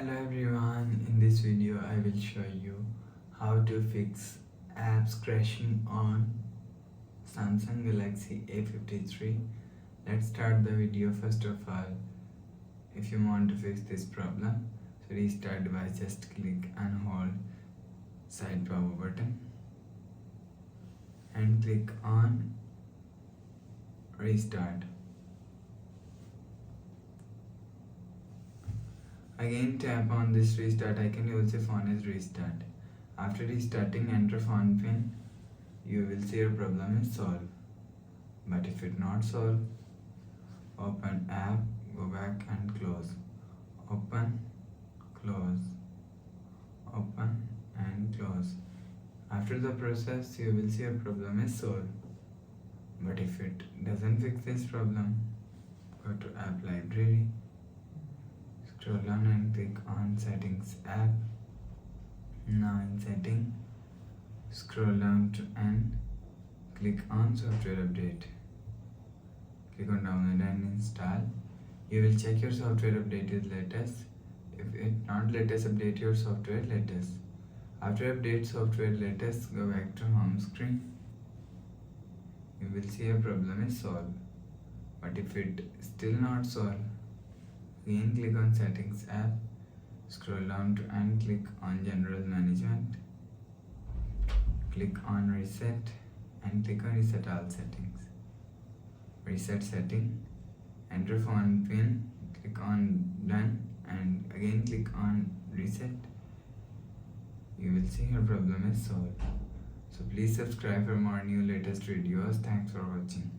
Hello everyone, in this video I will show you how to fix apps crashing on Samsung Galaxy A53. Let's start the video. First of all, if you want to fix this problem, so restart device, just click and hold side power button and click on restart. Again tap on this restart icon, you will see phone is restart. After restarting, enter phone pin, you will see your problem is solved. But if it not solved, open app, go back and close. Open, close, open and close. After the process, you will see your problem is solved. But if it doesn't fix this problem, go to app library. Scroll down and click on settings app. Now in setting, scroll down to end, click on software update. Click on download and install. You will check your software update is latest. If it not latest, update your software latest. After update software latest, go back to home screen. You will see your problem is solved. But if it still not solved, again click on settings app, scroll down to end, click on general management, click on reset and click on reset all settings. Reset setting, enter phone pin, click on done and again click on reset. You will see your problem is solved. So please subscribe for more new latest videos. Thanks for watching.